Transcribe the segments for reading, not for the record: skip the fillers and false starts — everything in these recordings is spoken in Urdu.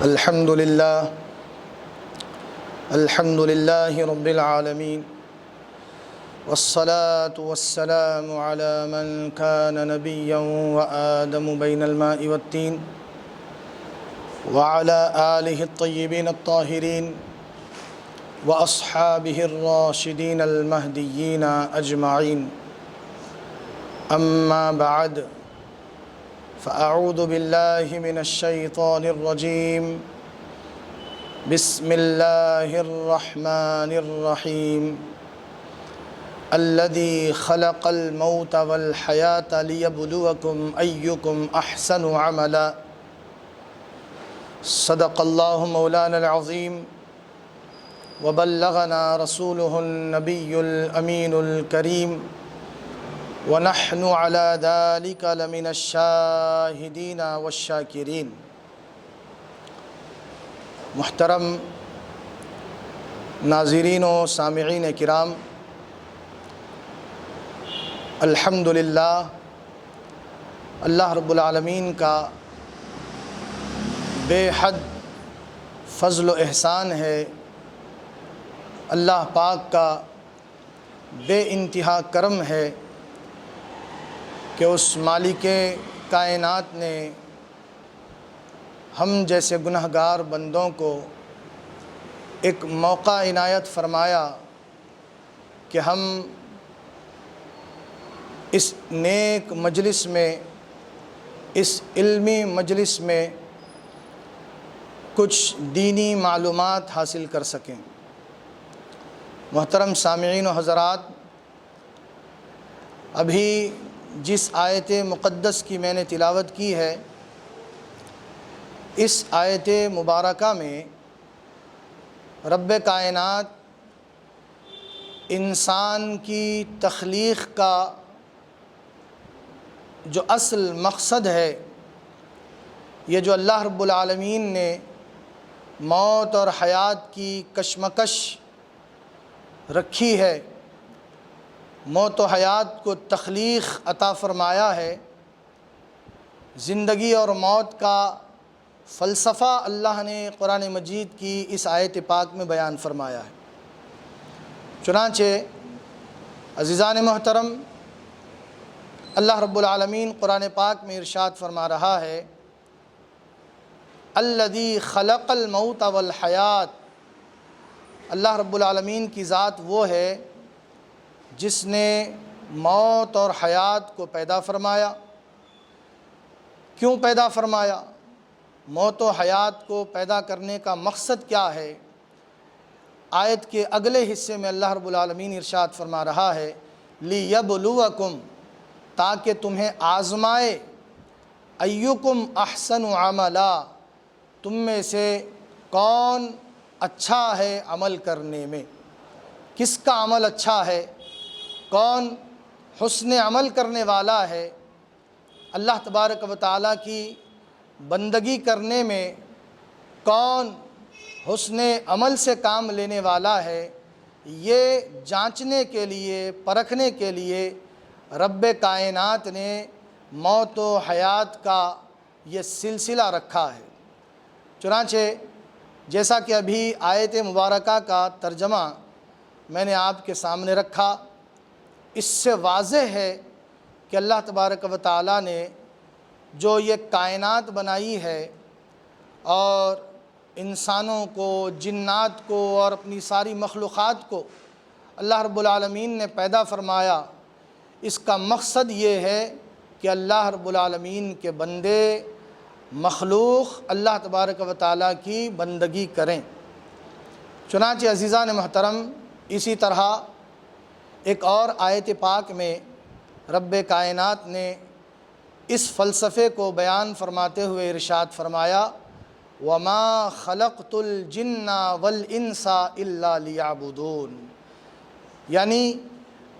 الحمد لله رب العالمين، والصلاة والسلام على من كان نبيا وآدم بين الماء والتين، وعلى آله الطيبين الطاهرين وأصحابه الراشدين المهديين أجمعين. أما بعد، فأعوذ بالله من الشيطان الرجيم. بسم الله الرحمن الرحيم. الذي خلق الموت والحياة ليبلوكم أيكم أحسن عملا. صدق الله مولانا العظيم، وبلغنا رسوله النبي الأمين الكريم، ونحن على ذلك لمن الشاهدين والشاكرين. محترم ناظرین و سامعین کرام، الحمدللہ اللہ رب العالمین کا بے حد فضل و احسان ہے، اللہ پاک کا بے انتہا کرم ہے کہ اس مالک کائنات نے ہم جیسے گنہگار بندوں کو ایک موقع عنایت فرمایا کہ ہم اس نیک مجلس میں، اس علمی مجلس میں کچھ دینی معلومات حاصل کر سکیں۔ محترم سامعین و حضرات، ابھی جس آیت مقدس کی میں نے تلاوت کی ہے، اس آیت مبارکہ میں رب کائنات انسان کی تخلیق کا جو اصل مقصد ہے، یہ جو اللہ رب العالمین نے موت اور حیات کی کشمکش رکھی ہے، موت و حیات کو تخلیق عطا فرمایا ہے، زندگی اور موت کا فلسفہ اللہ نے قرآن مجید کی اس آیت پاک میں بیان فرمایا ہے۔ چنانچہ عزیزان محترم، اللہ رب العالمین قرآن پاک میں ارشاد فرما رہا ہے، الذی خلق الموت والحیات۔ اللہ رب العالمین کی ذات وہ ہے جس نے موت اور حیات کو پیدا فرمایا۔ کیوں پیدا فرمایا؟ موت و حیات کو پیدا کرنے کا مقصد کیا ہے؟ آیت کے اگلے حصے میں اللہ رب العالمین ارشاد فرما رہا ہے، لِيَبْلُوَكُمْ، تاکہ تمہیں آزمائے، ایُّکم احسن عملا، تم میں سے کون اچھا ہے عمل کرنے میں، کس کا عمل اچھا ہے، کون حسن عمل کرنے والا ہے۔ اللہ تبارک و تعالیٰ کی بندگی کرنے میں کون حسن عمل سے کام لینے والا ہے، یہ جانچنے کے لیے، پرکھنے کے لیے رب کائنات نے موت و حیات کا یہ سلسلہ رکھا ہے۔ چنانچہ جیسا کہ ابھی آیت مبارکہ کا ترجمہ میں نے آپ کے سامنے رکھا، اس سے واضح ہے کہ اللہ تبارک و تعالیٰ نے جو یہ کائنات بنائی ہے اور انسانوں کو، جنات کو اور اپنی ساری مخلوقات کو اللہ رب العالمین نے پیدا فرمایا، اس کا مقصد یہ ہے کہ اللہ رب العالمین کے بندے، مخلوق اللہ تبارک و تعالیٰ کی بندگی کریں۔ چنانچہ عزیزان محترم، اسی طرح ایک اور آیت پاک میں رب کائنات نے اس فلسفے کو بیان فرماتے ہوئے ارشاد فرمایا، وَمَا خَلَقْتُ الْجِنَّ وَالْإِنسَ إِلَّا لِيَعْبُدُونَ، یعنی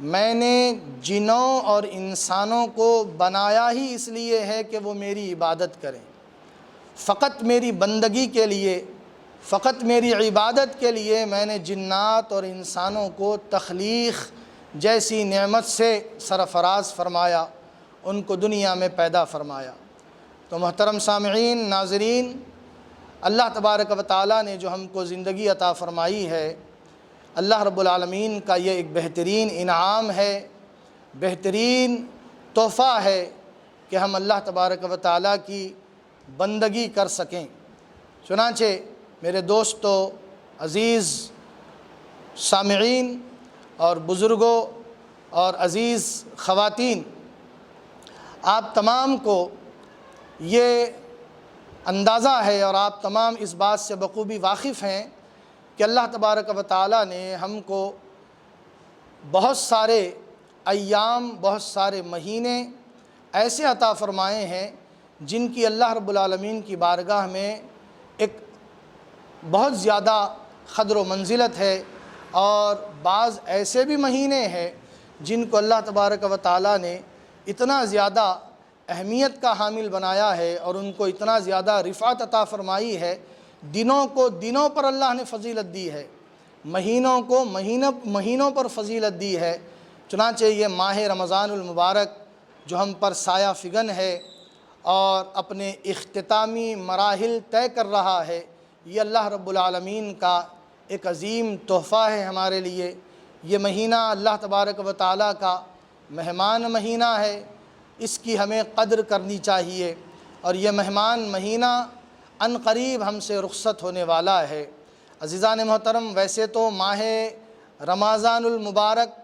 میں نے جنوں اور انسانوں کو بنایا ہی اس لیے ہے کہ وہ میری عبادت کریں، فقط میری بندگی کے لیے، فقط میری عبادت کے لیے میں نے جنات اور انسانوں کو تخلیق جیسی نعمت سے سرفراز فرمایا، ان کو دنیا میں پیدا فرمایا۔ تو محترم سامعین، ناظرین، اللہ تبارک و تعالیٰ نے جو ہم کو زندگی عطا فرمائی ہے، اللہ رب العالمین کا یہ ایک بہترین انعام ہے، بہترین تحفہ ہے کہ ہم اللہ تبارک و تعالیٰ کی بندگی کر سکیں۔ چنانچہ میرے دوستو، عزیز سامعین اور بزرگوں اور عزیز خواتین، آپ تمام کو یہ اندازہ ہے اور آپ تمام اس بات سے بخوبی واقف ہیں کہ اللہ تبارک و تعالیٰ نے ہم کو بہت سارے ایام، بہت سارے مہینے ایسے عطا فرمائے ہیں جن کی اللہ رب العالمین کی بارگاہ میں ایک بہت زیادہ قدر و منزلت ہے، اور بعض ایسے بھی مہینے ہیں جن کو اللہ تبارک و تعالیٰ نے اتنا زیادہ اہمیت کا حامل بنایا ہے اور ان کو اتنا زیادہ رفعت عطا فرمائی ہے۔ دنوں کو دنوں پر اللہ نے فضیلت دی ہے، مہینوں کو مہینوں پر فضیلت دی ہے۔ چنانچہ یہ ماہ رمضان المبارک جو ہم پر سایہ فگن ہے اور اپنے اختتامی مراحل طے کر رہا ہے، یہ اللہ رب العالمین کا ایک عظیم تحفہ ہے ہمارے لیے۔ یہ مہینہ اللہ تبارک و تعالیٰ کا مہمان مہینہ ہے، اس کی ہمیں قدر کرنی چاہیے، اور یہ مہمان مہینہ عن قریب ہم سے رخصت ہونے والا ہے۔ عزیزان محترم، ویسے تو ماہ رمضان المبارک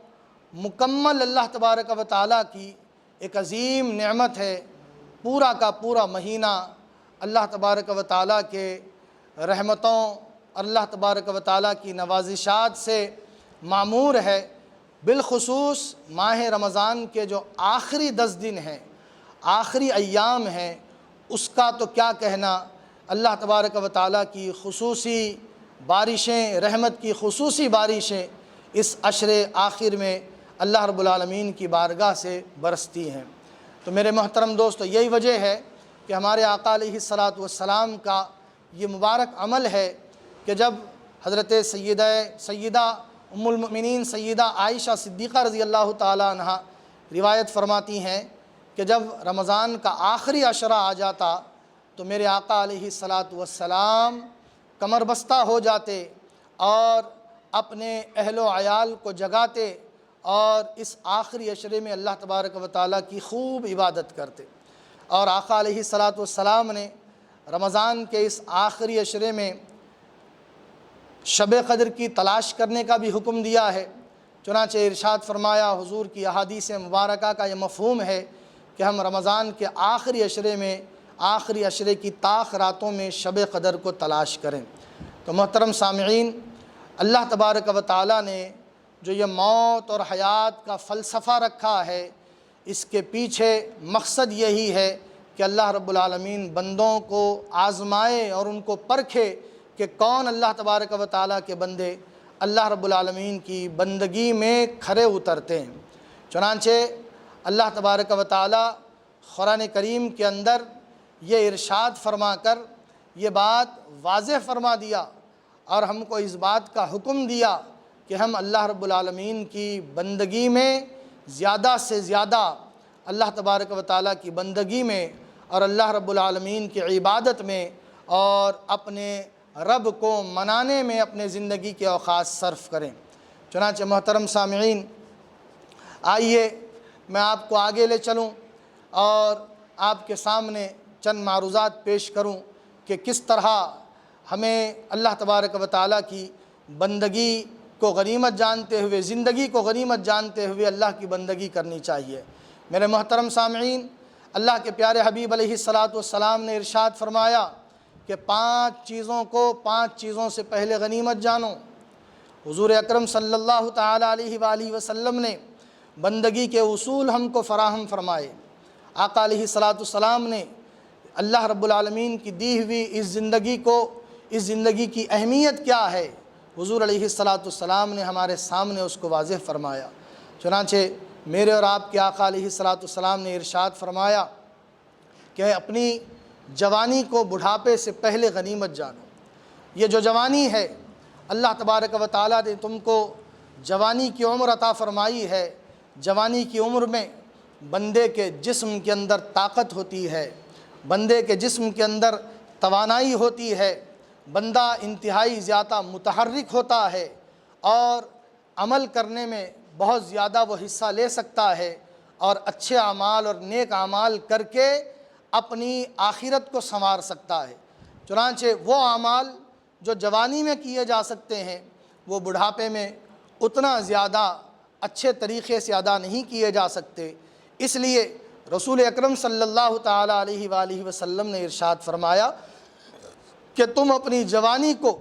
مکمل اللہ تبارک و تعالیٰ کی ایک عظیم نعمت ہے۔ پورا کا پورا مہینہ اللہ تبارک و تعالیٰ کے رحمتوں، اللہ تبارک و تعالیٰ کی نوازشات سے معمور ہے۔ بالخصوص ماہ رمضان کے جو آخری 10 دن ہیں، آخری ایام ہیں، اس کا تو کیا کہنا۔ اللہ تبارک و تعالیٰ کی خصوصی بارشیں، رحمت کی خصوصی بارشیں اس عشر آخر میں اللہ رب العالمین کی بارگاہ سے برستی ہیں۔ تو میرے محترم دوستو، یہی وجہ ہے کہ ہمارے آقا علیہ الصلاۃ والسلام کا یہ مبارک عمل ہے کہ جب حضرت سیدہ ام المؤمنین سیدہ عائشہ صدیقہ رضی اللہ تعالیٰ عنہ روایت فرماتی ہیں کہ جب رمضان کا آخری عشرہ آ جاتا تو میرے آقا علیہ الصلاۃ والسلام کمر بستہ ہو جاتے اور اپنے اہل و عیال کو جگاتے اور اس آخری عشرے میں اللہ تبارک و تعالیٰ کی خوب عبادت کرتے۔ اور آقا علیہ الصلاۃ والسلام نے رمضان کے اس آخری عشرے میں شب قدر کی تلاش کرنے کا بھی حکم دیا ہے۔ چنانچہ ارشاد فرمایا، حضور کی احادیث مبارکہ کا یہ مفہوم ہے کہ ہم رمضان کے آخری عشرے میں، آخری عشرے کی طاق راتوں میں شب قدر کو تلاش کریں۔ تو محترم سامعین، اللہ تبارک و تعالیٰ نے جو یہ موت اور حیات کا فلسفہ رکھا ہے، اس کے پیچھے مقصد یہی ہے کہ اللہ رب العالمین بندوں کو آزمائے اور ان کو پرکھے کہ کون اللہ تبارک و تعالیٰ کے بندے اللہ رب العالمین کی بندگی میں کھرے اترتے ہیں۔ چنانچہ اللہ تبارک و تعالیٰ قرآن کریم کے اندر یہ ارشاد فرما کر یہ بات واضح فرما دیا اور ہم کو اس بات کا حکم دیا کہ ہم اللہ رب العالمین کی بندگی میں زیادہ سے زیادہ اللہ تبارک و تعالیٰ کی بندگی میں اور اللہ رب العالمین کی عبادت میں اور اپنے رب کو منانے میں اپنے زندگی کے اوقات صرف کریں۔ چنانچہ محترم سامعین، آئیے میں آپ کو آگے لے چلوں اور آپ کے سامنے چند معروضات پیش کروں کہ کس طرح ہمیں اللہ تبارک و تعالیٰ کی بندگی کو غنیمت جانتے ہوئے، زندگی کو غنیمت جانتے ہوئے اللہ کی بندگی کرنی چاہیے۔ میرے محترم سامعین، اللہ کے پیارے حبیب علیہ الصلاۃ والسلام نے ارشاد فرمایا کہ 5 چیزوں سے پہلے غنیمت جانو۔ حضور اکرم صلی اللہ تعالیٰ علیہ وآلہ وسلم نے بندگی کے اصول ہم کو فراہم فرمائے۔ آقا علیہ الصلاۃ والسلام نے اللہ رب العالمین کی دی ہوئی اس زندگی کی اہمیت کیا ہے، حضور علیہ الصلاۃ والسلام نے ہمارے سامنے اس کو واضح فرمایا۔ چنانچہ میرے اور آپ کے آقا علیہ الصلاۃ والسلام نے ارشاد فرمایا کہ اپنی جوانی کو بڑھاپے سے پہلے غنیمت جانو۔ یہ جو جوانی ہے، اللہ تبارک و تعالیٰ نے تم کو جوانی کی عمر عطا فرمائی ہے۔ جوانی کی عمر میں بندے کے جسم کے اندر طاقت ہوتی ہے، بندے کے جسم کے اندر توانائی ہوتی ہے، بندہ انتہائی زیادہ متحرک ہوتا ہے اور عمل کرنے میں بہت زیادہ وہ حصہ لے سکتا ہے اور اچھے اعمال اور نیک اعمال کر کے اپنی آخرت کو سنوار سکتا ہے۔ چنانچہ وہ اعمال جو جوانی میں کیے جا سکتے ہیں وہ بڑھاپے میں اتنا زیادہ اچھے طریقے سے ادا نہیں کیے جا سکتے۔ اس لیے رسول اکرم صلی اللہ تعالیٰ علیہ وآلہ وسلم نے ارشاد فرمایا کہ تم اپنی جوانی کو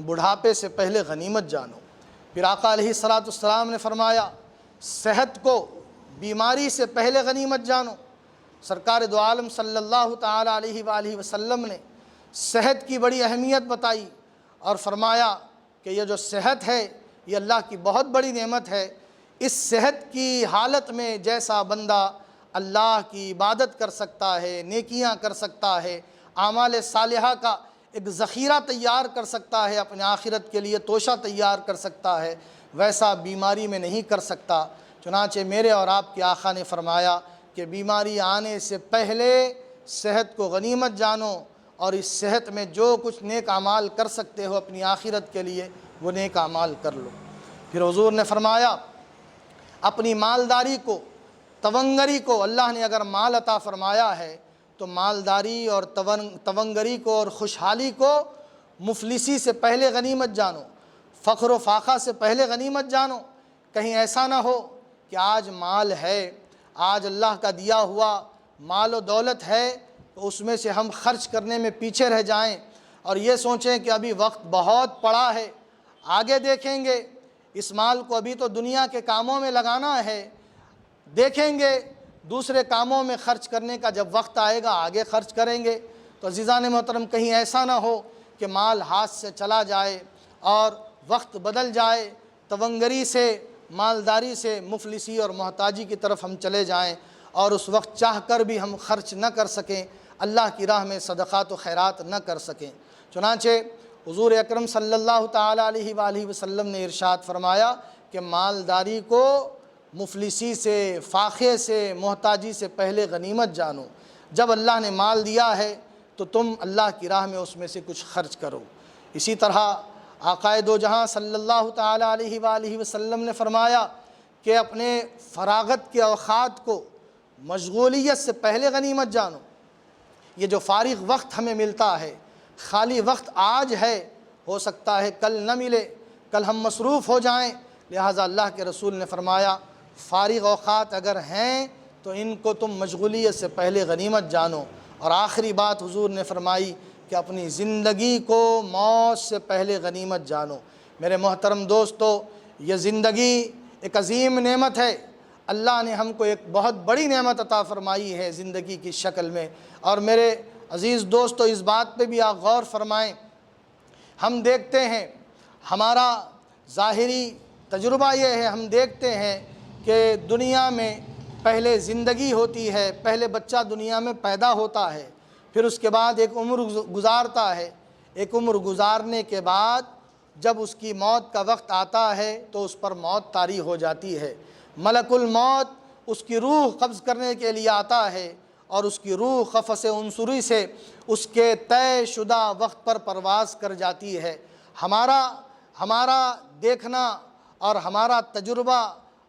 بڑھاپے سے پہلے غنیمت جانو۔ پھر آقا علیہ السلام نے فرمایا صحت کو بیماری سے پہلے غنیمت جانو۔ سرکار دو عالم صلی اللہ تعالیٰ علیہ وآلہ وسلم نے صحت کی بڑی اہمیت بتائی اور فرمایا کہ یہ جو صحت ہے یہ اللہ کی بہت بڑی نعمت ہے۔ اس صحت کی حالت میں جیسا بندہ اللہ کی عبادت کر سکتا ہے، نیکیاں کر سکتا ہے، اعمال صالحہ کا ایک ذخیرہ تیار کر سکتا ہے، اپنے آخرت کے لیے توشہ تیار کر سکتا ہے، ویسا بیماری میں نہیں کر سکتا۔ چنانچہ میرے اور آپ کے آقا نے فرمایا کہ بیماری آنے سے پہلے صحت کو غنیمت جانو اور اس صحت میں جو کچھ نیک اعمال کر سکتے ہو اپنی آخرت کے لیے وہ نیک اعمال کر لو۔ پھر حضور نے فرمایا اپنی مالداری کو، تونگری کو، اللہ نے اگر مال عطا فرمایا ہے تو مالداری اور تونگری کو اور خوشحالی کو مفلسی سے پہلے غنیمت جانو، فخر و فاقہ سے پہلے غنیمت جانو۔ کہیں ایسا نہ ہو کہ آج مال ہے، آج اللہ کا دیا ہوا مال و دولت ہے تو اس میں سے ہم خرچ کرنے میں پیچھے رہ جائیں اور یہ سوچیں کہ ابھی وقت بہت پڑا ہے، آگے دیکھیں گے، اس مال کو ابھی تو دنیا کے کاموں میں لگانا ہے، دیکھیں گے دوسرے کاموں میں خرچ کرنے کا جب وقت آئے گا آگے خرچ کریں گے۔ تو عزیزان محترم کہیں ایسا نہ ہو کہ مال ہاتھ سے چلا جائے اور وقت بدل جائے، تونگری سے، مالداری سے مفلسی اور محتاجی کی طرف ہم چلے جائیں اور اس وقت چاہ کر بھی ہم خرچ نہ کر سکیں، اللہ کی راہ میں صدقات و خیرات نہ کر سکیں۔ چنانچہ حضور اکرم صلی اللہ تعالیٰ علیہ وآلہ وسلم نے ارشاد فرمایا کہ مالداری کو مفلسی سے، فاقے سے، محتاجی سے پہلے غنیمت جانو۔ جب اللہ نے مال دیا ہے تو تم اللہ کی راہ میں اس میں سے کچھ خرچ کرو۔ اسی طرح آقائے دو جہاں صلی اللہ تعالیٰ علیہ وآلہ وسلم نے فرمایا کہ اپنے فراغت کے اوقات کو مشغولیت سے پہلے غنیمت جانو۔ یہ جو فارغ وقت ہمیں ملتا ہے، خالی وقت آج ہے، ہو سکتا ہے کل نہ ملے، کل ہم مصروف ہو جائیں، لہٰذا اللہ کے رسول نے فرمایا فارغ اوقات اگر ہیں تو ان کو تم مشغولیت سے پہلے غنیمت جانو۔ اور آخری بات حضور نے فرمائی کہ اپنی زندگی کو موت سے پہلے غنیمت جانو۔ میرے محترم دوستو، یہ زندگی ایک عظیم نعمت ہے، اللہ نے ہم کو ایک بہت بڑی نعمت عطا فرمائی ہے زندگی کی شکل میں۔ اور میرے عزیز دوستو اس بات پہ بھی آپ غور فرمائیں، ہم دیکھتے ہیں ہمارا ظاہری تجربہ یہ ہے، ہم دیکھتے ہیں کہ دنیا میں پہلے زندگی ہوتی ہے، پہلے بچہ دنیا میں پیدا ہوتا ہے، پھر اس کے بعد ایک عمر گزارتا ہے، ایک عمر گزارنے کے بعد جب اس کی موت کا وقت آتا ہے تو اس پر موت طاری ہو جاتی ہے، ملک الموت اس کی روح قبض کرنے کے لیے آتا ہے اور اس کی روح قفس عنصری سے اس کے طے شدہ وقت پر پرواز کر جاتی ہے۔ ہمارا دیکھنا اور ہمارا تجربہ،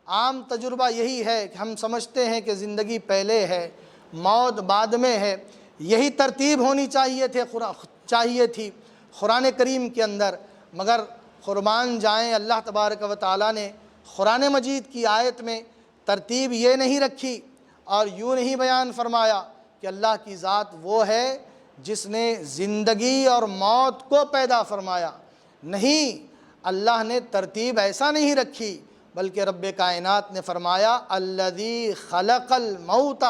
عام تجربہ یہی ہے کہ ہم سمجھتے ہیں کہ زندگی پہلے ہے، موت بعد میں ہے۔ یہی ترتیب ہونی چاہیے تھی قرآن کریم کے اندر، مگر قربان جائیں اللہ تبارک و تعالیٰ نے قرآن مجید کی آیت میں ترتیب یہ نہیں رکھی اور یوں نہیں بیان فرمایا کہ اللہ کی ذات وہ ہے جس نے زندگی اور موت کو پیدا فرمایا۔ نہیں، اللہ نے ترتیب ایسا نہیں رکھی، بلکہ رب کائنات نے فرمایا الذی خلق الموت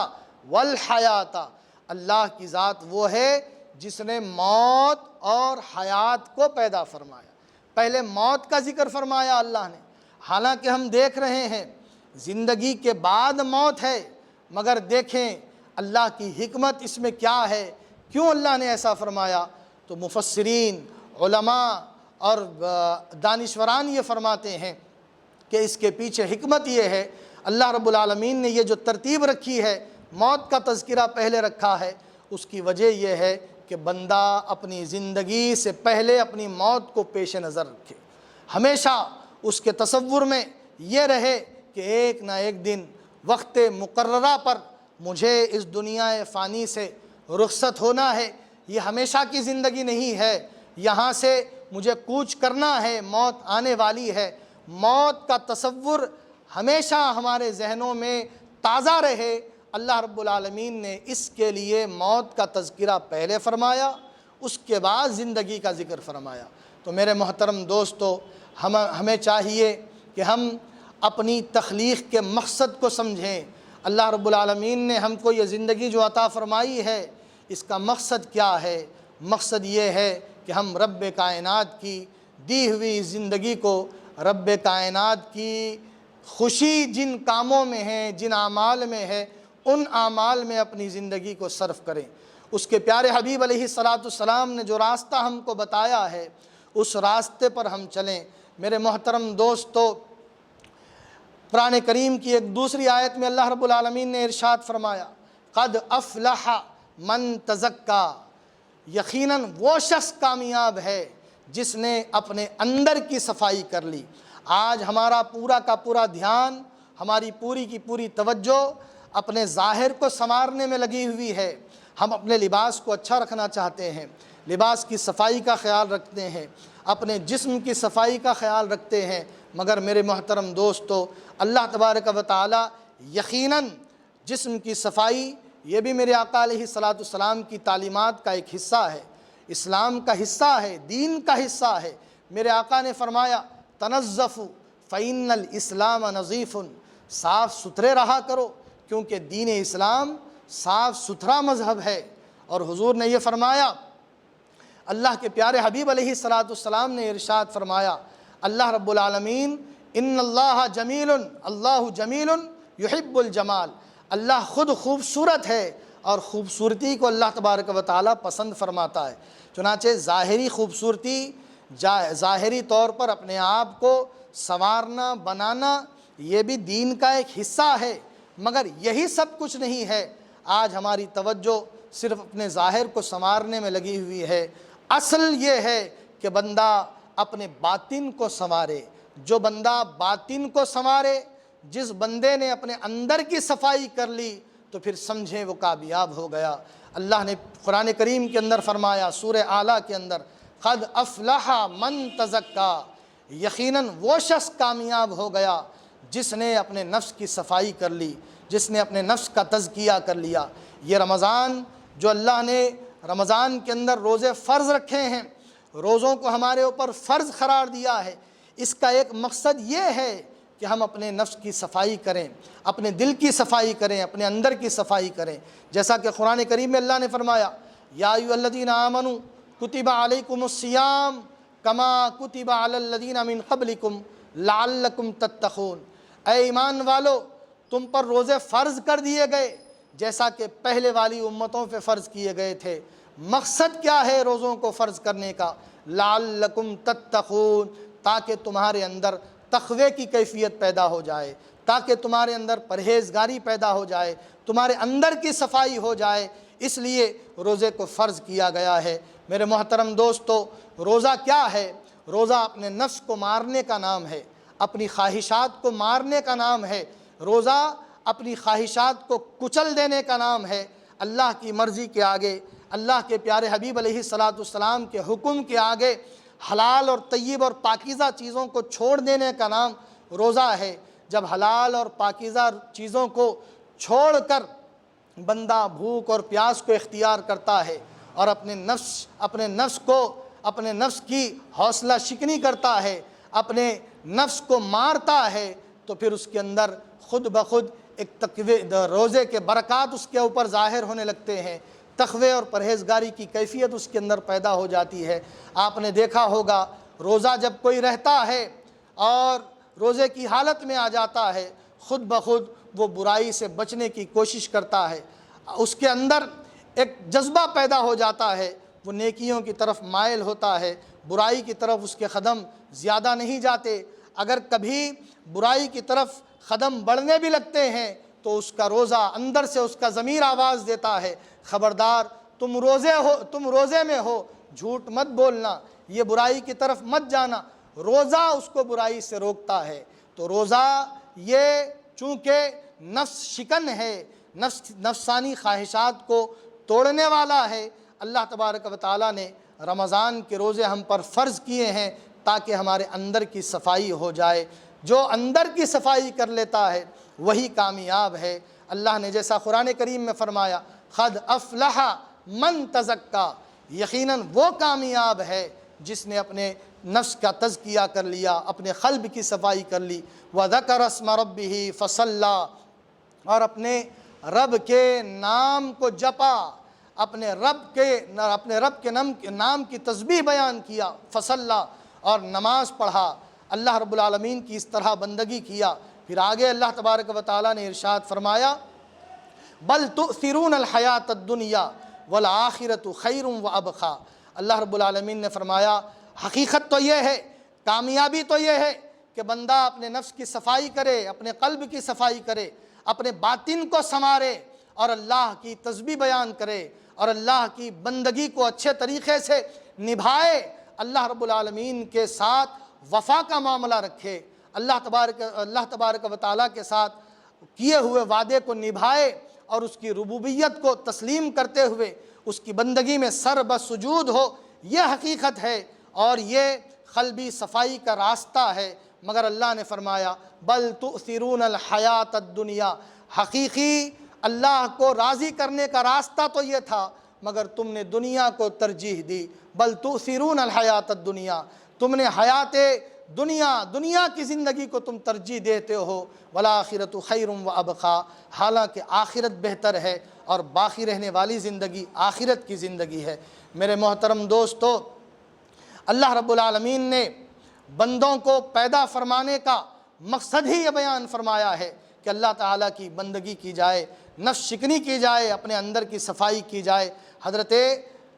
والحیات، اللہ کی ذات وہ ہے جس نے موت اور حیات کو پیدا فرمایا۔ پہلے موت کا ذکر فرمایا اللہ نے، حالانکہ ہم دیکھ رہے ہیں زندگی کے بعد موت ہے، مگر دیکھیں اللہ کی حکمت اس میں کیا ہے، کیوں اللہ نے ایسا فرمایا۔ تو مفسرین، علماء اور دانشوران یہ فرماتے ہیں کہ اس کے پیچھے حکمت یہ ہے، اللہ رب العالمین نے یہ جو ترتیب رکھی ہے، موت کا تذکرہ پہلے رکھا ہے، اس کی وجہ یہ ہے کہ بندہ اپنی زندگی سے پہلے اپنی موت کو پیش نظر رکھے، ہمیشہ اس کے تصور میں یہ رہے کہ ایک نہ ایک دن وقت مقررہ پر مجھے اس دنیا فانی سے رخصت ہونا ہے۔ یہ ہمیشہ کی زندگی نہیں ہے، یہاں سے مجھے کوچ کرنا ہے، موت آنے والی ہے۔ موت کا تصور ہمیشہ ہمارے ذہنوں میں تازہ رہے۔ اللہ رب العالمین نے اس کے لیے موت کا تذکرہ پہلے فرمایا، اس کے بعد زندگی کا ذکر فرمایا۔ تو میرے محترم دوستو، ہمیں چاہیے کہ ہم اپنی تخلیق کے مقصد کو سمجھیں۔ اللہ رب العالمین نے ہم کو یہ زندگی جو عطا فرمائی ہے، اس کا مقصد کیا ہے؟ مقصد یہ ہے کہ ہم رب کائنات کی دی ہوئی زندگی کو، رب کائنات کی خوشی جن کاموں میں ہے، جن اعمال میں ہے، ان اعمال میں اپنی زندگی کو صرف کریں۔ اس کے پیارے حبیب علیہ السلام نے جو راستہ ہم کو بتایا ہے، اس راستے پر ہم چلیں۔ میرے محترم دوستو، قرآن کریم کی ایک دوسری آیت میں اللہ رب العالمین نے ارشاد فرمایا، قد افلح من تزکا، یقیناً وہ شخص کامیاب ہے جس نے اپنے اندر کی صفائی کر لی۔ آج ہمارا پورا کا پورا دھیان، ہماری پوری کی پوری توجہ اپنے ظاہر کو سنوارنے میں لگی ہوئی ہے۔ ہم اپنے لباس کو اچھا رکھنا چاہتے ہیں، لباس کی صفائی کا خیال رکھتے ہیں، اپنے جسم کی صفائی کا خیال رکھتے ہیں، مگر میرے محترم دوستو، اللہ تبارک و تعالی یقیناً جسم کی صفائی یہ بھی میرے آقا علیہ السلام کی تعلیمات کا ایک حصہ ہے، اسلام کا حصہ ہے، دین کا حصہ ہے۔ میرے آقا نے فرمایا، تنظفوا فإن الاسلام نظیف، صاف ستھرے رہا کرو کیونکہ دین اسلام صاف ستھرا مذہب ہے۔ اور حضور نے یہ فرمایا، اللہ کے پیارے حبیب علیہ السلام نے ارشاد فرمایا، اللہ رب العالمین، ان اللہ جمیل، اللہ جمیل یحب الجمال، اللہ خود خوبصورت ہے اور خوبصورتی کو اللہ تبارک و تعالی پسند فرماتا ہے۔ چنانچہ ظاہری خوبصورتی، ظاہری طور پر اپنے آپ کو سنوارنا، بنانا، یہ بھی دین کا ایک حصہ ہے، مگر یہی سب کچھ نہیں ہے۔ آج ہماری توجہ صرف اپنے ظاہر کو سنوارنے میں لگی ہوئی ہے۔ اصل یہ ہے کہ بندہ اپنے باطن کو سنوارے۔ جو بندہ باطن کو سنوارے، جس بندے نے اپنے اندر کی صفائی کر لی، تو پھر سمجھیں وہ کامیاب ہو گیا۔ اللہ نے قرآن کریم کے اندر فرمایا، سورہ اعلیٰ کے اندر، قد افلح من تزکا، یقیناً وہ شخص کامیاب ہو گیا جس نے اپنے نفس کی صفائی کر لی، جس نے اپنے نفس کا تزکیہ کر لیا۔ یہ رمضان جو اللہ نے رمضان کے اندر روزے فرض رکھے ہیں، روزوں کو ہمارے اوپر فرض قرار دیا ہے، اس کا ایک مقصد یہ ہے کہ ہم اپنے نفس کی صفائی کریں، اپنے دل کی صفائی کریں، اپنے اندر کی صفائی کریں۔ جیسا کہ قرآن کریم میں اللہ نے فرمایا، یا ایھا الذین آمنوا کتب علیکم الصیام کما کتب علی الذین من قبلکم لعلکم تتقون، اے ایمان والو، تم پر روزے فرض کر دیے گئے جیسا کہ پہلے والی امتوں پہ فرض کیے گئے تھے۔ مقصد کیا ہے روزوں کو فرض کرنے کا؟ لعلکم تتقون، تاکہ تمہارے اندر تقوی کی کیفیت پیدا ہو جائے، تاکہ تمہارے اندر پرہیزگاری پیدا ہو جائے، تمہارے اندر کی صفائی ہو جائے، اس لیے روزے کو فرض کیا گیا ہے۔ میرے محترم دوستو، روزہ کیا ہے؟ روزہ اپنے نفس کو مارنے کا نام ہے، اپنی خواہشات کو مارنے کا نام ہے۔ روزہ اپنی خواہشات کو کچل دینے کا نام ہے۔ اللہ کی مرضی کے آگے، اللہ کے پیارے حبیب علیہ السلام کے حکم کے آگے حلال اور طیب اور پاکیزہ چیزوں کو چھوڑ دینے کا نام روزہ ہے۔ جب حلال اور پاکیزہ چیزوں کو چھوڑ کر بندہ بھوک اور پیاس کو اختیار کرتا ہے اور اپنے نفس کی حوصلہ شکنی کرتا ہے، اپنے نفس کو مارتا ہے، تو پھر اس کے اندر خود بخود ایک تقوی، روزے کے برکات اس کے اوپر ظاہر ہونے لگتے ہیں، تقوی اور پرہیزگاری کی کیفیت اس کے اندر پیدا ہو جاتی ہے۔ آپ نے دیکھا ہوگا، روزہ جب کوئی رہتا ہے اور روزے کی حالت میں آ جاتا ہے، خود بخود وہ برائی سے بچنے کی کوشش کرتا ہے، اس کے اندر ایک جذبہ پیدا ہو جاتا ہے، وہ نیکیوں کی طرف مائل ہوتا ہے، برائی کی طرف اس کے قدم زیادہ نہیں جاتے۔ اگر کبھی برائی کی طرف قدم بڑھنے بھی لگتے ہیں تو اس کا روزہ اندر سے اس کا ضمیر آواز دیتا ہے، خبردار، تم روزے میں ہو جھوٹ مت بولنا، یہ برائی کی طرف مت جانا۔ روزہ اس کو برائی سے روکتا ہے۔ تو روزہ یہ چونکہ نفس شکن ہے، نفسانی خواہشات کو توڑنے والا ہے، اللہ تبارک و تعالیٰ نے رمضان کے روزے ہم پر فرض کیے ہیں تاکہ ہمارے اندر کی صفائی ہو جائے۔ جو اندر کی صفائی کر لیتا ہے وہی کامیاب ہے۔ اللہ نے جیسا قرآن کریم میں فرمایا، قد افلح من تزکا، یقیناً وہ کامیاب ہے جس نے اپنے نفس کا تزکیہ کر لیا، اپنے قلب کی صفائی کر لی۔ وَذَكَرَ اسْمَ رَبِّهِ فَصَلَّى، اور اپنے رب کے نام کو جپا، اپنے رب کے نام کی تسبیح بیان کیا، فصلى، اور نماز پڑھا، اللہ رب العالمین کی اس طرح بندگی کیا۔ پھر آگے اللہ تبارک و تعالیٰ نے ارشاد فرمایا، بل تؤثرون الحیات الدنیا والآخرۃ خیر وابقیٰ۔ اللہ رب العالمین نے فرمایا حقیقت تو یہ ہے، کامیابی تو یہ ہے کہ بندہ اپنے نفس کی صفائی کرے، اپنے قلب کی صفائی کرے، اپنے باطن کو سنوارے اور اللہ کی تسبیح بیان کرے اور اللہ کی بندگی کو اچھے طریقے سے نبھائے، اللہ رب العالمین کے ساتھ وفا کا معاملہ رکھے، اللہ تبارک و تعالیٰ کے ساتھ کیے ہوئے وعدے کو نبھائے اور اس کی ربوبیت کو تسلیم کرتے ہوئے اس کی بندگی میں سر بسجود ہو۔ یہ حقیقت ہے اور یہ قلبی صفائی کا راستہ ہے۔ مگر اللہ نے فرمایا بل تؤثرون الحیات الدنیا، حقیقی اللہ کو راضی کرنے کا راستہ تو یہ تھا مگر تم نے دنیا کو ترجیح دی۔ بل تؤثرون الحیات الدنیا، تم نے حیات دنیا کی زندگی کو تم ترجیح دیتے ہو۔ والآخرۃ خیر وابقیٰ، حالانکہ آخرت بہتر ہے اور باقی رہنے والی زندگی آخرت کی زندگی ہے۔ میرے محترم دوستو، اللہ رب العالمین نے بندوں کو پیدا فرمانے کا مقصد ہی یہ بیان فرمایا ہے کہ اللہ تعالیٰ کی بندگی کی جائے، نفس شکنی کی جائے، اپنے اندر کی صفائی کی جائے۔ حضرت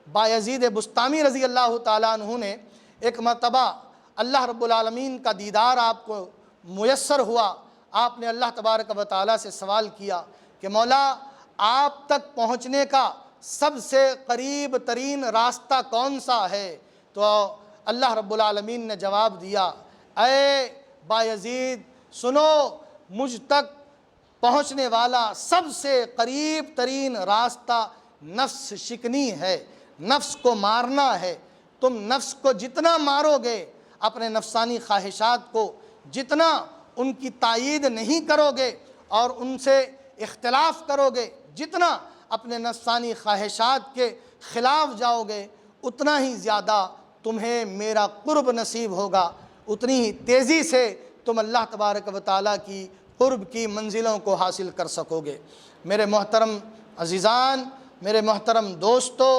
بایزید بسطامی رضی اللہ تعالیٰ عنہ نے ایک مرتبہ اللہ رب العالمین کا دیدار آپ کو میسر ہوا، آپ نے اللہ تبارک و تعالیٰ سے سوال کیا کہ مولا آپ تک پہنچنے کا سب سے قریب ترین راستہ کون سا ہے؟ تو اللہ رب العالمین نے جواب دیا، اے بایزید سنو، مجھ تک پہنچنے والا سب سے قریب ترین راستہ نفس شکنی ہے، نفس کو مارنا ہے۔ تم نفس کو جتنا مارو گے، اپنے نفسانی خواہشات کو جتنا ان کی تائید نہیں کرو گے اور ان سے اختلاف کرو گے، جتنا اپنے نفسانی خواہشات کے خلاف جاؤ گے، اتنا ہی زیادہ تمہیں میرا قرب نصیب ہوگا، اتنی ہی تیزی سے تم اللہ تبارک و تعالیٰ کی قرب کی منزلوں کو حاصل کر سکو گے۔ میرے محترم عزیزان، میرے محترم دوستو،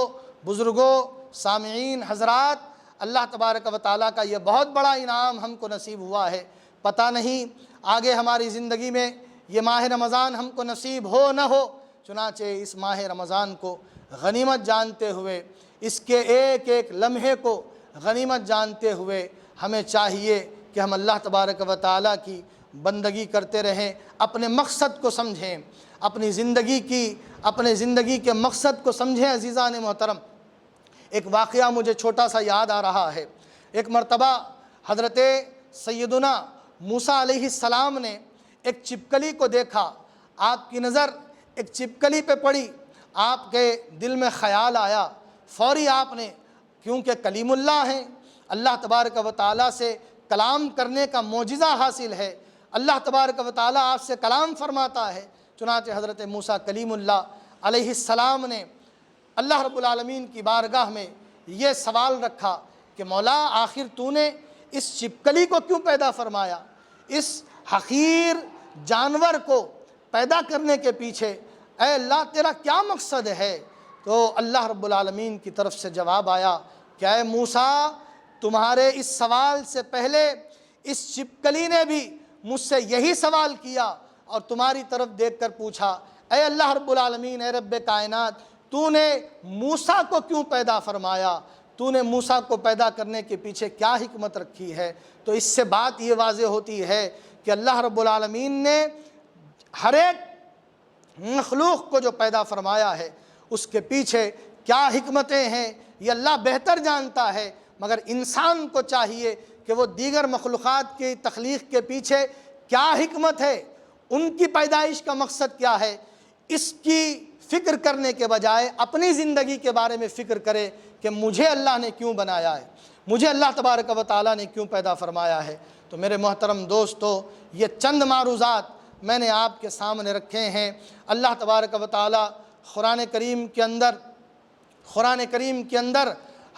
بزرگوں، سامعین حضرات، اللہ تبارک و تعالیٰ کا یہ بہت بڑا انعام ہم کو نصیب ہوا ہے۔ پتہ نہیں آگے ہماری زندگی میں یہ ماہ رمضان ہم کو نصیب ہو نہ ہو، چنانچہ اس ماہ رمضان کو غنیمت جانتے ہوئے، اس کے ایک ایک لمحے کو غنیمت جانتے ہوئے ہمیں چاہیے کہ ہم اللہ تبارک و تعالیٰ کی بندگی کرتے رہیں، اپنے مقصد کو سمجھیں، اپنی زندگی کے مقصد کو سمجھیں۔ عزیزان محترم، ایک واقعہ مجھے چھوٹا سا یاد آ رہا ہے۔ ایک مرتبہ حضرت سیدنا موسیٰ علیہ السلام نے ایک چھپکلی کو دیکھا، آپ کی نظر ایک چھپکلی پہ پڑی، آپ کے دل میں خیال آیا، فوری آپ نے، کیونکہ کلیم اللہ ہیں، اللہ تبارک و تعالیٰ سے کلام کرنے کا معجزہ حاصل ہے، اللہ تبارک و تعالیٰ آپ سے کلام فرماتا ہے، چنانچہ حضرت موسیٰ کلیم اللہ علیہ السلام نے اللہ رب العالمین کی بارگاہ میں یہ سوال رکھا کہ مولا آخر تو نے اس چھپکلی کو کیوں پیدا فرمایا؟ اس حقیر جانور کو پیدا کرنے کے پیچھے اے اللہ تیرا کیا مقصد ہے؟ تو اللہ رب العالمین کی طرف سے جواب آیا کہ اے موسیٰ، تمہارے اس سوال سے پہلے اس چھپکلی نے بھی مجھ سے یہی سوال کیا اور تمہاری طرف دیکھ کر پوچھا، اے اللہ رب العالمین، اے رب کائنات، تو نے موسیٰ کو کیوں پیدا فرمایا؟ تو نے موسیٰ کو پیدا کرنے کے پیچھے کیا حکمت رکھی ہے؟ تو اس سے بات یہ واضح ہوتی ہے کہ اللہ رب العالمین نے ہر ایک مخلوق کو جو پیدا فرمایا ہے اس کے پیچھے کیا حکمتیں ہیں یہ اللہ بہتر جانتا ہے، مگر انسان کو چاہیے کہ وہ دیگر مخلوقات کی تخلیق کے پیچھے کیا حکمت ہے، ان کی پیدائش کا مقصد کیا ہے، اس کی فکر کرنے کے بجائے اپنی زندگی کے بارے میں فکر کرے کہ مجھے اللہ نے کیوں بنایا ہے، مجھے اللہ تبارک و تعالیٰ نے کیوں پیدا فرمایا ہے۔ تو میرے محترم دوستو، یہ چند معروضات میں نے آپ کے سامنے رکھے ہیں۔ اللہ تبارک و تعالیٰ قرآن کریم کے اندر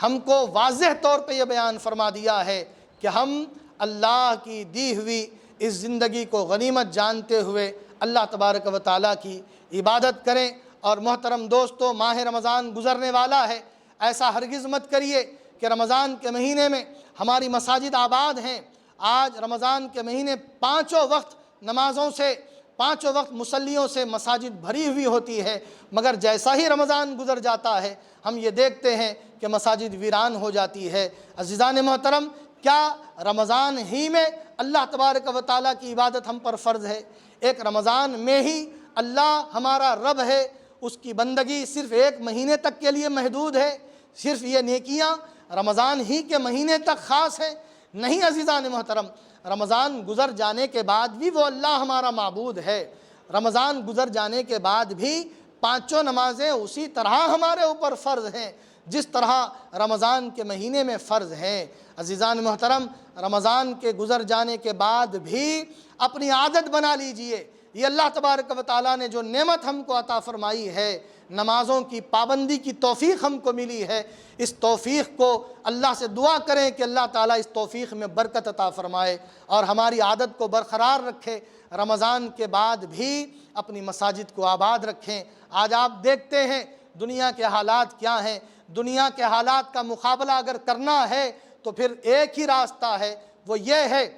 ہم کو واضح طور پہ یہ بیان فرما دیا ہے کہ ہم اللہ کی دی ہوئی اس زندگی کو غنیمت جانتے ہوئے اللہ تبارک و تعالیٰ کی عبادت کریں۔ اور محترم دوستو، ماہ رمضان گزرنے والا ہے، ایسا ہرگز مت کریے کہ رمضان کے مہینے میں ہماری مساجد آباد ہیں۔ آج رمضان کے مہینے پانچوں وقت نمازوں سے، پانچوں وقت مصلیوں سے مساجد بھری ہوئی ہوتی ہے، مگر جیسا ہی رمضان گزر جاتا ہے ہم یہ دیکھتے ہیں کہ مساجد ویران ہو جاتی ہے۔ عزیزان محترم، کیا رمضان ہی میں اللہ تبارک و تعالیٰ کی عبادت ہم پر فرض ہے؟ ایک رمضان میں ہی اللہ ہمارا رب ہے، اس کی بندگی صرف ایک مہینے تک کے لیے محدود ہے؟ صرف یہ نیکیاں رمضان ہی کے مہینے تک خاص ہیں؟ نہیں عزیزان محترم، رمضان گزر جانے کے بعد بھی وہ اللہ ہمارا معبود ہے۔ رمضان گزر جانے کے بعد بھی پانچوں نمازیں اسی طرح ہمارے اوپر فرض ہیں جس طرح رمضان کے مہینے میں فرض ہیں۔ عزیزان محترم، رمضان کے گزر جانے کے بعد بھی اپنی عادت بنا لیجئے، یہ اللہ تبارک و تعالیٰ نے جو نعمت ہم کو عطا فرمائی ہے، نمازوں کی پابندی کی توفیق ہم کو ملی ہے، اس توفیق کو اللہ سے دعا کریں کہ اللہ تعالیٰ اس توفیق میں برکت عطا فرمائے اور ہماری عادت کو برقرار رکھے۔ رمضان کے بعد بھی اپنی مساجد کو آباد رکھیں۔ آج آپ دیکھتے ہیں دنیا کے حالات کیا ہیں۔ دنیا کے حالات کا مقابلہ اگر کرنا ہے تو پھر ایک ہی راستہ ہے، وہ یہ ہے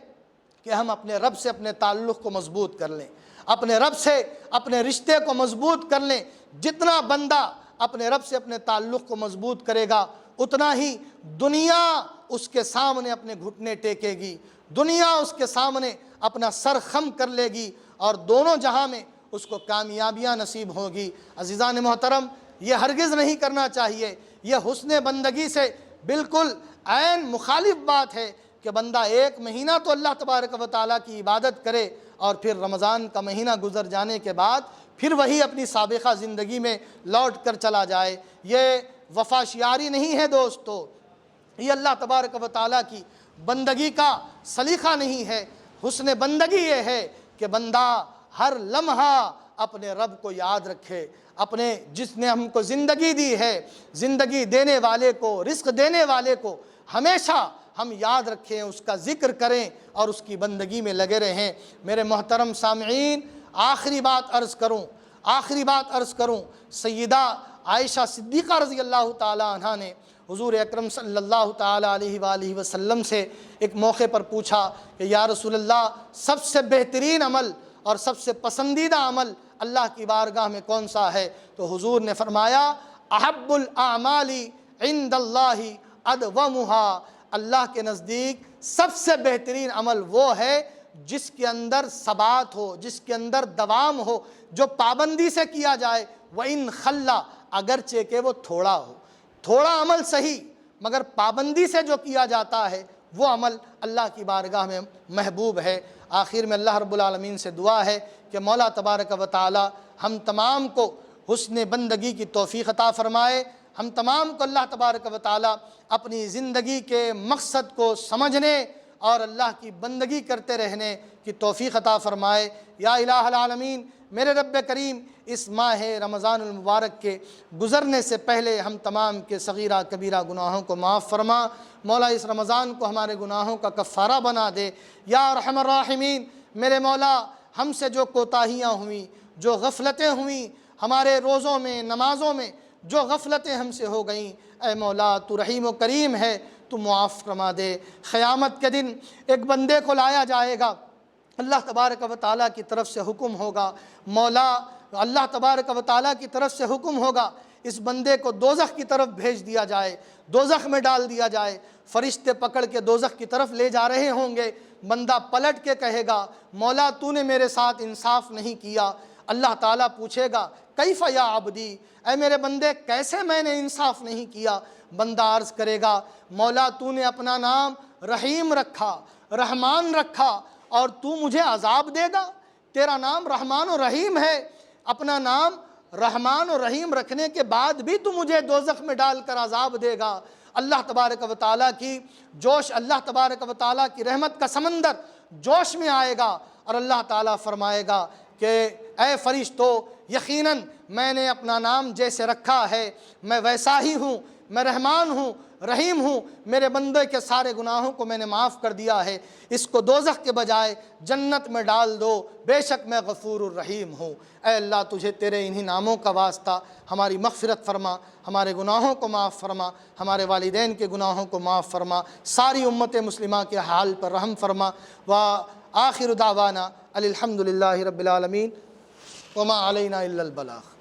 کہ ہم اپنے رب سے اپنے تعلق کو مضبوط کر لیں، اپنے رب سے اپنے رشتے کو مضبوط کر لیں۔ جتنا بندہ اپنے رب سے اپنے تعلق کو مضبوط کرے گا اتنا ہی دنیا اس کے سامنے اپنے گھٹنے ٹیکے گی، دنیا اس کے سامنے اپنا سر خم کر لے گی اور دونوں جہاں میں اس کو کامیابیاں نصیب ہوگی۔ عزیزان محترم، یہ ہرگز نہیں کرنا چاہیے۔ یہ حسن بندگی سے بالکل عین مخالف بات ہے کہ بندہ ایک مہینہ تو اللہ تبارک و تعالیٰ کی عبادت کرے اور پھر رمضان کا مہینہ گزر جانے کے بعد پھر وہی اپنی سابقہ زندگی میں لوٹ کر چلا جائے۔ یہ وفاشیاری نہیں ہے دوستو، یہ اللہ تبارک و تعالیٰ کی بندگی کا سلیقہ نہیں ہے۔ حسن بندگی یہ ہے کہ بندہ ہر لمحہ اپنے رب کو یاد رکھے، اپنے جس نے ہم کو زندگی دی ہے، زندگی دینے والے کو، رزق دینے والے کو ہمیشہ ہم یاد رکھیں، اس کا ذکر کریں اور اس کی بندگی میں لگے رہیں۔ میرے محترم سامعین، آخری بات عرض کروں، سیدہ عائشہ صدیقہ رضی اللہ تعالیٰ عنہ نے حضور اکرم صلی اللہ تعالیٰ علیہ وآلہ وسلم سے ایک موقع پر پوچھا کہ یا رسول اللہ، سب سے بہترین عمل اور سب سے پسندیدہ عمل اللہ کی بارگاہ میں کون سا ہے؟ تو حضور نے فرمایا احب الاعمال عند اللہ ادومھا، اللہ کے نزدیک سب سے بہترین عمل وہ ہے جس کے اندر ثبات ہو، جس کے اندر دوام ہو، جو پابندی سے کیا جائے، وَإِنْ خَلَّ، اگرچہ کہ وہ تھوڑا ہو۔ تھوڑا عمل صحیح مگر پابندی سے جو کیا جاتا ہے وہ عمل اللہ کی بارگاہ میں محبوب ہے۔ آخر میں اللہ رب العالمین سے دعا ہے کہ مولا تبارک و تعالی ہم تمام کو حسن بندگی کی توفیق عطا فرمائے، ہم تمام کو اللہ تبارک و تعالی اپنی زندگی کے مقصد کو سمجھنے اور اللہ کی بندگی کرتے رہنے کی توفیق عطا فرمائے۔ یا الہ العالمین، میرے رب کریم، اس ماہ رمضان المبارک کے گزرنے سے پہلے ہم تمام کے صغیرہ کبیرہ گناہوں کو معاف فرما۔ مولا اس رمضان کو ہمارے گناہوں کا کفارہ بنا دے۔ یا ارحم الراحمین، میرے مولا ہم سے جو کوتاہیاں ہوئیں، جو غفلتیں ہوئیں، ہمارے روزوں میں، نمازوں میں جو غفلتیں ہم سے ہو گئیں، اے مولا تو رحیم و کریم ہے، تو معاف فرما دے۔ قیامت کے دن ایک بندے کو لایا جائے گا، اللہ تبارک و تعالیٰ کی طرف سے حکم ہوگا، مولا اللہ تبارک و تعالیٰ کی طرف سے حکم ہوگا اس بندے کو دوزخ کی طرف بھیج دیا جائے، دوزخ میں ڈال دیا جائے۔ فرشتے پکڑ کے دوزخ کی طرف لے جا رہے ہوں گے، بندہ پلٹ کے کہے گا مولا تو نے میرے ساتھ انصاف نہیں کیا، اللہ تعالیٰ پوچھے گا کیف یا عبدی، اے میرے بندے کیسے میں نے انصاف نہیں کیا؟ بندہ عرض کرے گا مولا تو نے اپنا نام رحیم رکھا، رحمان رکھا، اور تو مجھے عذاب دے گا؟ تیرا نام رحمان و رحیم ہے، اپنا نام رحمان و رحیم رکھنے کے بعد بھی تو مجھے دوزخ میں ڈال کر عذاب دے گا؟ اللہ تبارک و تعالیٰ کی جوش، اللہ تبارک و تعالیٰ کی رحمت کا سمندر جوش میں آئے گا، اور اللہ تعالیٰ فرمائے گا کہ اے فرشتو، یقیناً میں نے اپنا نام جیسے رکھا ہے میں ویسا ہی ہوں، میں رحمان ہوں، رحیم ہوں، میرے بندے کے سارے گناہوں کو میں نے معاف کر دیا ہے، اس کو دوزخ کے بجائے جنت میں ڈال دو، بے شک میں غفور الرحیم ہوں۔ اے اللہ تجھے تیرے انہی ناموں کا واسطہ ہماری مغفرت فرما، ہمارے گناہوں کو معاف فرما، ہمارے والدین کے گناہوں کو معاف فرما، ساری امت مسلمہ کے حال پر رحم فرما۔ وآخر دعوانا الحمد للہ رب العالمین وما علینا الا البلاغ۔